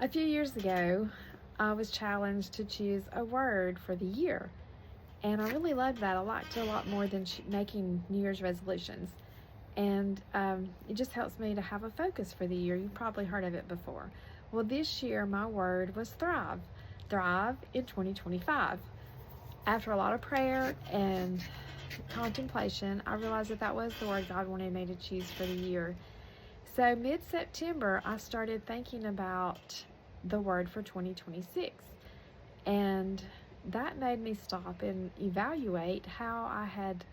A few years ago, I was challenged to choose a word for the year, and I really loved that. I liked it a lot more than making New Year's resolutions. And it just helps me to have a focus for the year. You've probably heard of it before. Well, this year my word was thrive. Thrive in 2025. After a lot of prayer and contemplation, I realized that was the word God wanted me to choose for the year. So mid-September, I started thinking about the word for 2026. And that made me stop and evaluate how I had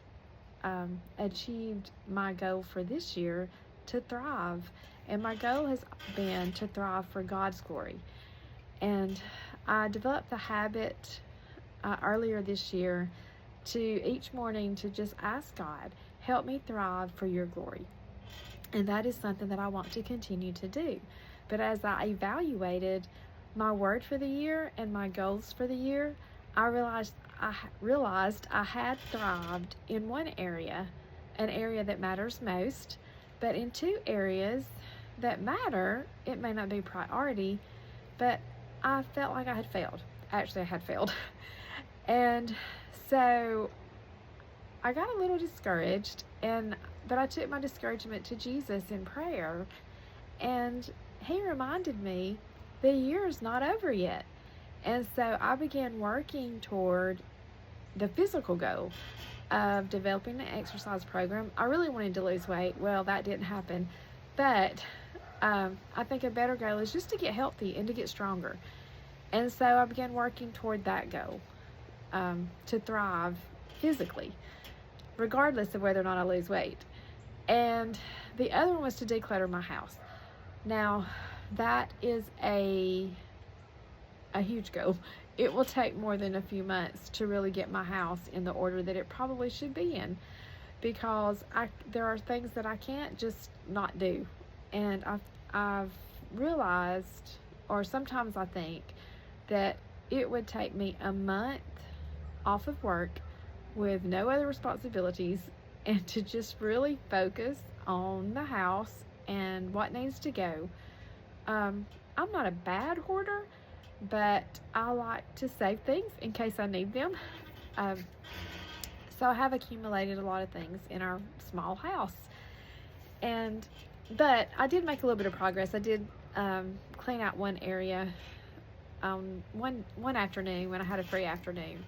achieved my goal for this year to thrive. And my goal has been to thrive for God's glory. And I developed the habit earlier this year to each morning to just ask God, help me thrive for your glory. And that is something that I want to continue to do. But as I evaluated my word for the year and my goals for the year, I realized I had thrived in one area, an area that matters most, but in two areas that matter, it may not be priority, but I felt like I had failed. Actually, I had failed. And so I got a little discouraged, but I took my discouragement to Jesus in prayer, and he reminded me the year is not over yet. And so I began working toward the physical goal of developing an exercise program. I really wanted to lose weight. Well, that didn't happen. But I think a better goal is just to get healthy and to get stronger. And so I began working toward that goal, to thrive physically, regardless of whether or not I lose weight. And the other one was to declutter my house. Now, that is a huge goal. It will take more than a few months to really get my house in the order that it probably should be in, because there are things that I can't just not do. And I've realized, or sometimes I think, that it would take me a month off of work with no other responsibilities and to just really focus on the house and what needs to go. I'm not a bad hoarder, but I like to save things in case I need them. So I have accumulated a lot of things in our small house. But I did make a little bit of progress. I did clean out one area one afternoon when I had a free afternoon.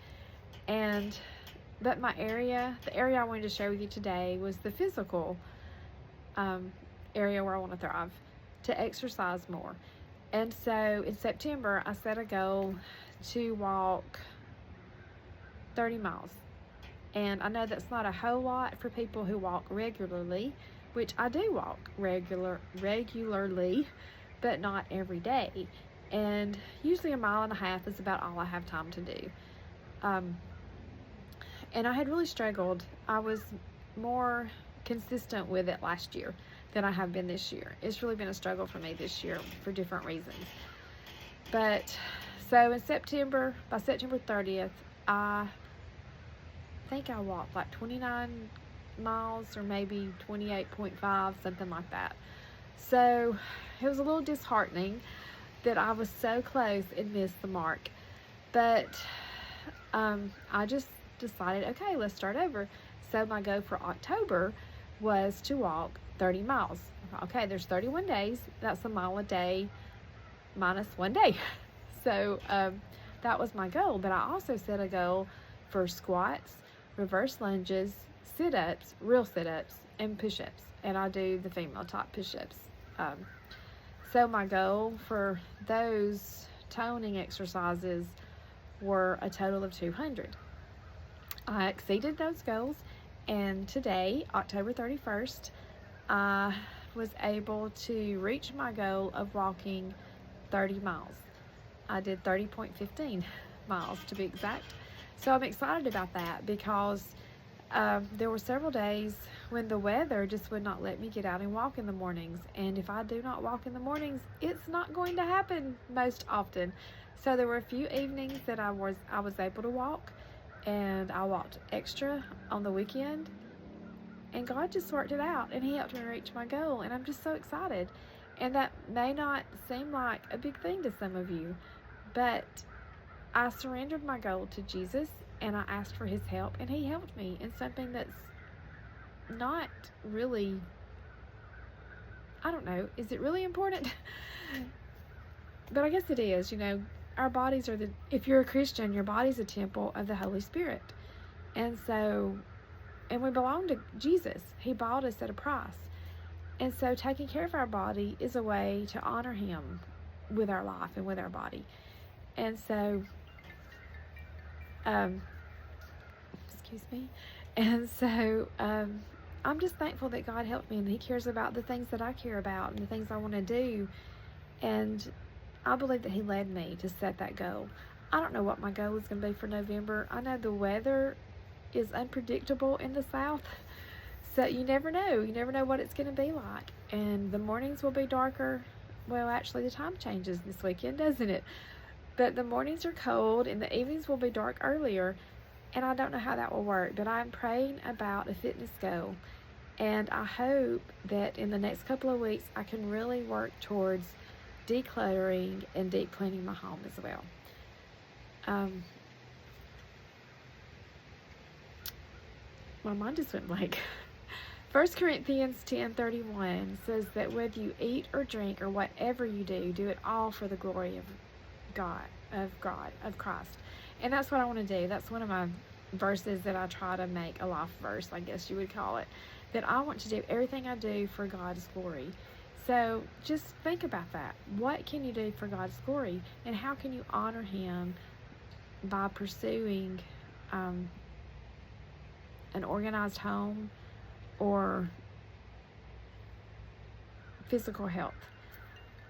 But the area I wanted to share with you today was the physical area where I want to thrive, to exercise more. And so in September, I set a goal to walk 30 miles. And I know that's not a whole lot for people who walk regularly, which I do walk regularly, but not every day. And usually 1.5 miles is about all I have time to do. And I had really struggled. I was more consistent with it last year than I have been this year. It's really been a struggle for me this year for different reasons. But so by September 30th, I think I walked like 29 miles or maybe 28.5, something like that. So it was a little disheartening that I was so close and missed the mark. But I just decided, okay, let's start over. So my goal for October was to walk 30 miles. Okay, there's 31 days. That's 1 mile a day minus 1 day. So that was my goal. But I also set a goal for squats, reverse lunges, sit-ups, real sit-ups, and push-ups. And I do the female type push-ups. So my goal for those toning exercises were a total of 200. I exceeded those goals, and today, October 31st, I was able to reach my goal of walking 30 miles. I did 30.15 miles to be exact. So I'm excited about that because there were several days when the weather just would not let me get out and walk in the mornings. And if I do not walk in the mornings, it's not going to happen most often. So there were a few evenings that I was able to walk, and I walked extra on the weekend, and God just worked it out, and He helped me reach my goal, and I'm just so excited. And that may not seem like a big thing to some of you, but I surrendered my goal to Jesus and I asked for his help, and he helped me in something that's not really, I don't know, is it really important? But I guess it is. Our bodies are if you're a Christian, your body's a temple of the Holy Spirit. And we belong to Jesus. He bought us at a price. And so taking care of our body is a way to honor him with our life and with our body. And so, excuse me. And so, I'm just thankful that God helped me and he cares about the things that I care about and the things I want to do. And I believe that he led me to set that goal. I don't know what my goal is going to be for November. I know the weather is unpredictable in the South, so you never know. You never know what it's going to be like. And the mornings will be darker. Well, actually, the time changes this weekend, doesn't it? But the mornings are cold and the evenings will be dark earlier. And I don't know how that will work, but I'm praying about a fitness goal. And I hope that in the next couple of weeks, I can really work towards decluttering and deep cleaning my home as well. My mind just went blank. 1 Corinthians 10:31 says that whether you eat or drink or whatever you do it all for the glory of Christ. And that's what I want to do. That's one of my verses that I try to make a life verse, I guess you would call it. That I want to do everything I do for God's glory. So just think about that. What can you do for God's glory? And how can you honor him by pursuing an organized home or physical health?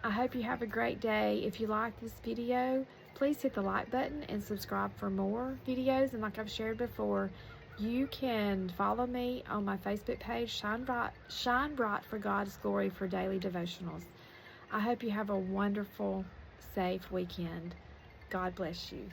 I hope you have a great day. If you like this video, please hit the like button and subscribe for more videos. And like I've shared before, you can follow me on my Facebook page, Shine Bright for God's Glory, for daily devotionals. I hope you have a wonderful, safe weekend. God bless you.